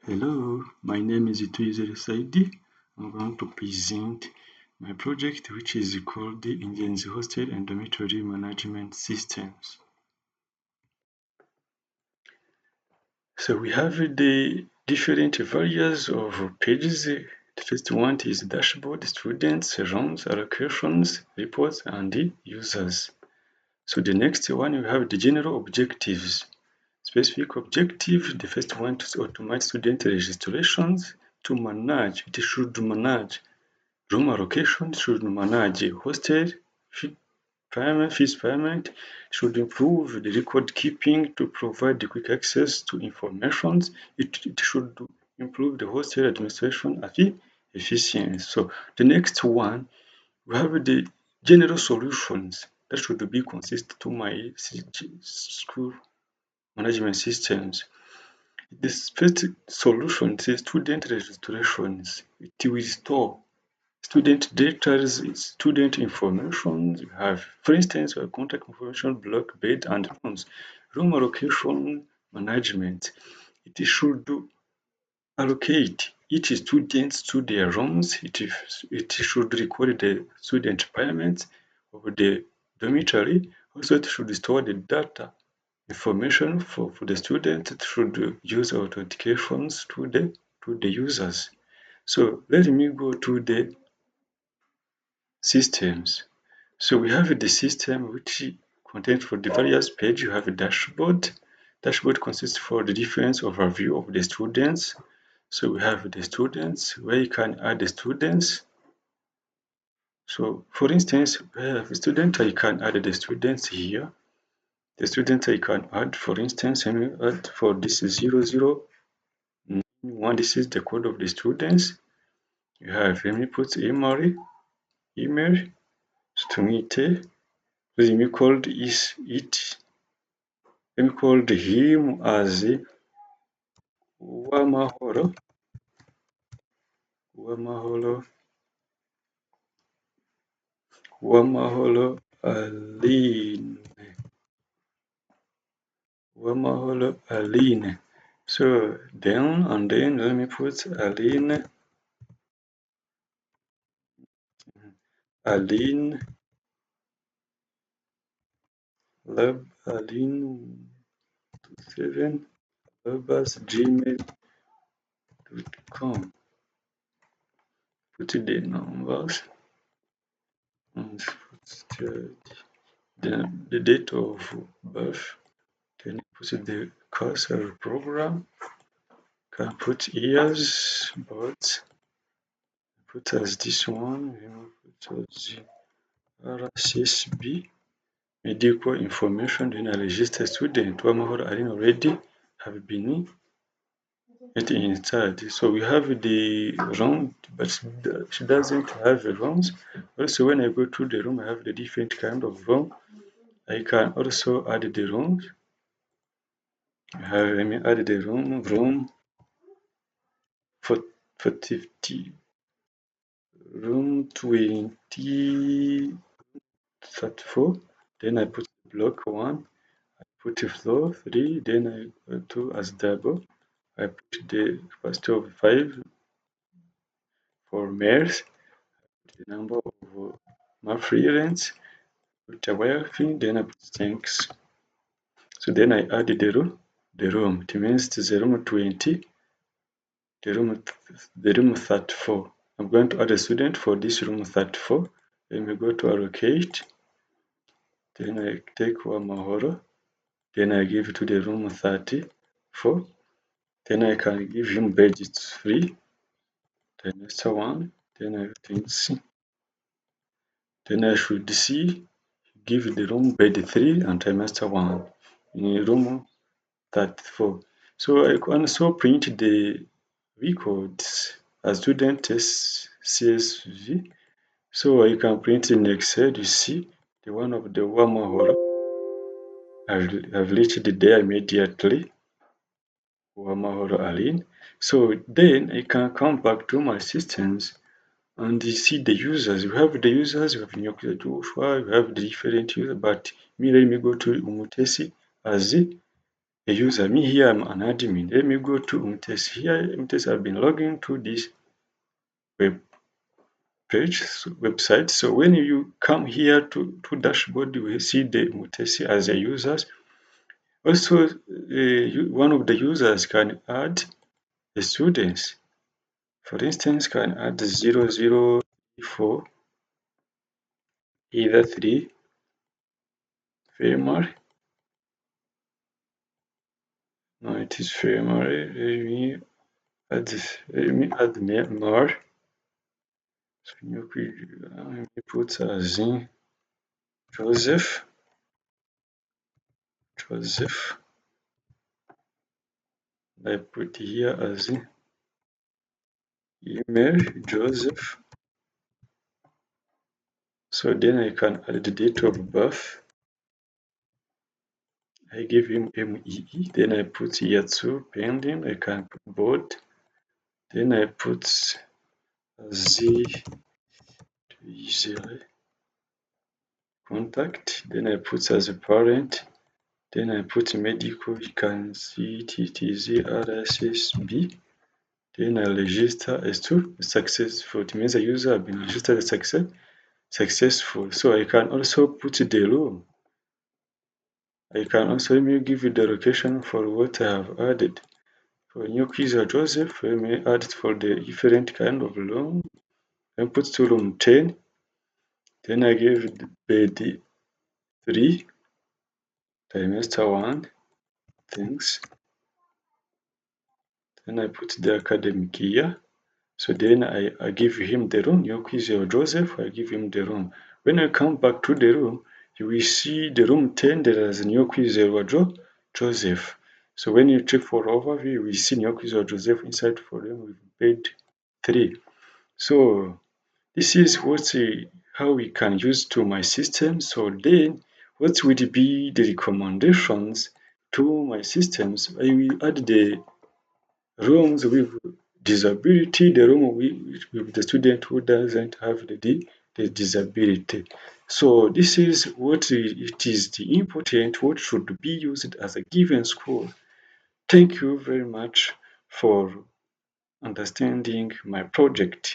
Hello, my name is Tuyizere Saidi. I'm going to present my project which is called the ingenzi hostel and domitory management systems. So we have the different various of pages. The first one is dashboard, students, rooms, allocations, reports, and the users. So the next one we have the general objectives. Specific objective, the first one is automate student registrations to manage. It should manage room allocation, should manage hostel fees payment, should improve the record keeping to provide the quick access to information. It should improve the hostel administration efficiency. So the next one, we have the general solutions that should be consistent to my school management systems. The first solution is student registrations. It will store student data, student information. You have, for instance, contact information, block, bed, and rooms. Room allocation management. It should allocate each student to their rooms. It should record the student payments of the dormitory. Also, it should store the data information for the student. It should use authentications to the users. So let me go to the systems. So we have the system which contains for the various page. You have a dashboard. Dashboard consists for the difference overview of the students. So we have the students where you can add the students. So for instance, we have a student, I can add the students here. The student I can add, for instance, let me add for this 0091. This is the code of the students. You have, let me put email, student. Let me call him as Uwamahoro, Uwamahoro, Uwamahoro Aline, Uwamahoro Aline. So then let me put Aline Lab Aline 7 gmail.com. Put the numbers and put the date of birth. Then put the course or program. Can put years, but put as this one. Put as RCSB. Medical information. Then I register student. Uwamahoro Aline already have been inside. So we have the room, but she doesn't have the rooms. Also, when I go to the room, I have the different kind of room. I can also add the rooms. Let me add the room for 50, room 2034. Then I put block 1. I put floor 3. Then I go to as double. I put the capacity of 5 for males. The number of my free rents. Put a wire thing. Then I put tanks. So then I add the room. It means it is the room 20. The room 34. I'm going to add a student for this room 34. Then we go to allocate. Then I take Uwamahoro. Then I give it to the room 34. Then I can give him budget 3. Trimester 1. Then I think C. Then I should see give the room bed 3 and trimester 1 in room 34. So I can also print the records as student test CSV. So you can print in Excel. You see the one of the Uwamahoro. I've reached there immediately. Uwamahoro Aline. So then I can come back to my systems and you see the users. You have the users, you have Nyokuya Joshua, you have the different users, but let me go to Umutesi as a user. Me here, I'm an admin. Let me go to Umtesi. Here, Umtesi, I've been logging to this web page, website. So when you come here to dashboard, you will see the Umtesi as a users. Also, one of the users can add the students. For instance, can add 004, either 3, female. No, it is female. Let me add more. So let me put as in Joseph. I put here as in email Joseph. So then I can add the date of birth. I give him MEE. Then I put here 2 pending. I can put board. Then I put Z Tuyizere contact. Then I put as a parent. Then I put medical. You can see TTZ RSSB. Then I register as to successful. It means the user has been registered as successful. So I can also put the room. I can also give you the location for what I have added. For new user Joseph, we may add it for the different kind of room. I put to room 10. Then I give bed 3, trimester 1, things. Then I put the academic year. So then I give him the room. New user Joseph, I give him the room. When I come back to the room, you will see the room 10, there is a new user Joseph. So when you check for overview, you will see new user Joseph inside for them with bed 3. So this is how we can use to my system. So then what would be the recommendations to my systems? I will add the rooms with disability, the room with the student who doesn't have the disability. So this is what it is the important, what should be used as a given school. Thank you very much for understanding my project.